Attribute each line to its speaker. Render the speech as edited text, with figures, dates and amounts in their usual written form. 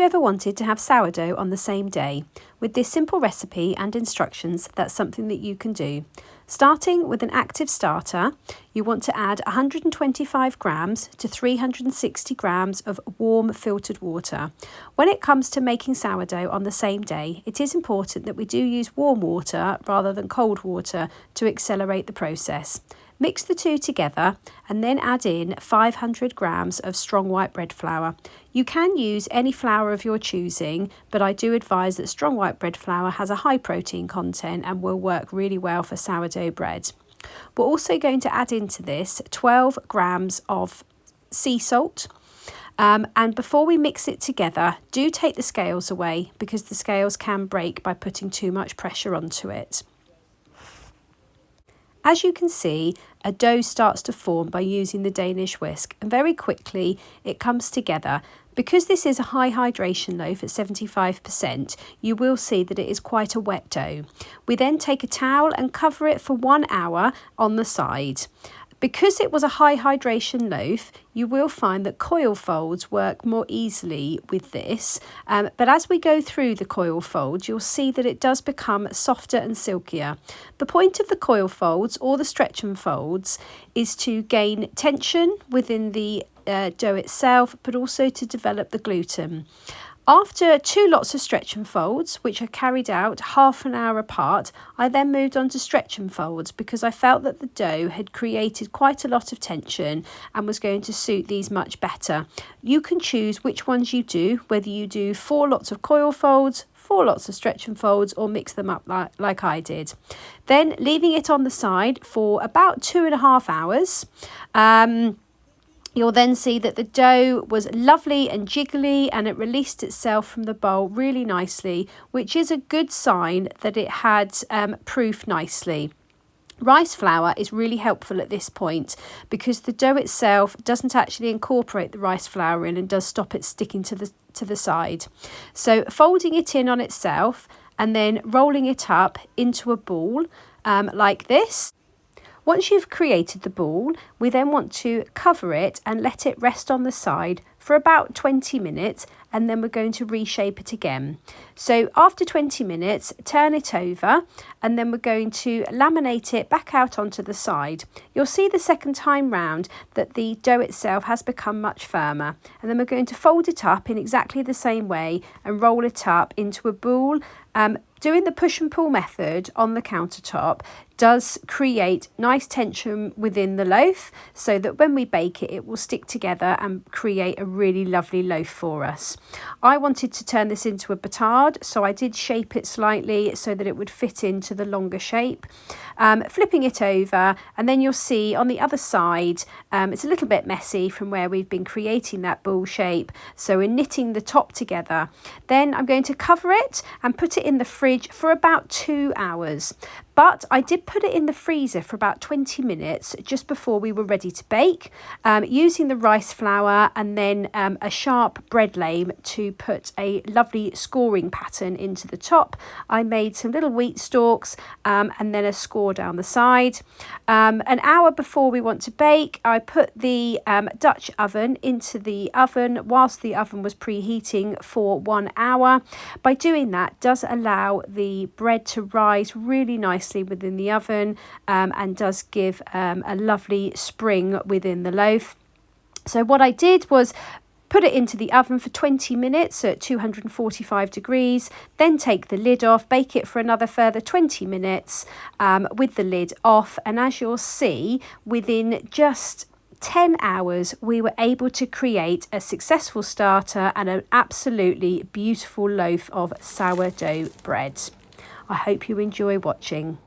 Speaker 1: ever wanted to have sourdough on the same day? With this simple recipe and instructions, that's something that you can do. Starting with an active starter, you want to add 125 grams to 360 grams of warm filtered water. When it comes to making sourdough on the same day, it is important that we do use warm water rather than cold water to accelerate the process. Mix the two together and then add in 500 grams of strong white bread flour. You can use any flour of your choosing, but I do advise that strong white bread flour has a high protein content and will work really well for sourdough bread. We're also going to add into this 12 grams of sea salt. And before we mix it together, do take the scales away because the scales can break by putting too much pressure onto it. As you can see, a dough starts to form by using the Danish whisk, and very quickly it comes together. Because this is a high hydration loaf at 75%, you will see that it is quite a wet dough. We then take a towel and cover it for 1 hour on the side. Because it was a high hydration loaf, you will find that coil folds work more easily with this. But as we go through the coil folds, you'll see that it does become softer and silkier. The point of the coil folds or the stretch and folds is to gain tension within the dough itself, but also to develop the gluten. After 2 lots of stretch and folds, which are carried out half an hour apart, I then moved on to stretch and folds because I felt that the dough had created quite a lot of tension and was going to suit these much better. You can choose which ones you do, whether you do 4 lots of coil folds, 4 lots of stretch and folds, or mix them up like I did. Then leaving it on the side for about 2.5 hours. You'll then see that the dough was lovely and jiggly and it released itself from the bowl really nicely, which is a good sign that it had proof nicely. Rice flour is really helpful at this point because the dough itself doesn't actually incorporate the rice flour in and does stop it sticking to the side. So folding it in on itself and then rolling it up into a ball like this. Once you've created the ball, we then want to cover it and let it rest on the side for about 20 minutes, and then we're going to reshape it again. So after 20 minutes, turn it over, and then we're going to laminate it back out onto the side. You'll see the second time round that the dough itself has become much firmer, and then we're going to fold it up in exactly the same way and roll it up into a ball. Doing the push and pull method on the countertop does create nice tension within the loaf so that when we bake it, it will stick together and create a really lovely loaf for us. I wanted to turn this into a batard, so I did shape it slightly so that it would fit into the longer shape. Flipping it over, and then you'll see on the other side, it's a little bit messy from where we've been creating that ball shape, so we're knitting the top together. Then I'm going to cover it and put it in the fridge for about 2 hours. But I did put it in the freezer for about 20 minutes just before we were ready to bake, using the rice flour and then a sharp bread lame to put a lovely scoring pattern into the top. I made some little wheat stalks and then a score down the side. An hour before we want to bake, I put the Dutch oven into the oven whilst the oven was preheating for 1 hour. By doing that does allow the bread to rise really nicely within the oven and does give a lovely spring within the loaf. So what I did was put it into the oven for 20 minutes at 245 degrees, then take the lid off, bake it for another further 20 minutes with the lid off, and as you'll see, within just 10 hours we were able to create a successful starter and an absolutely beautiful loaf of sourdough bread. I hope you enjoy watching.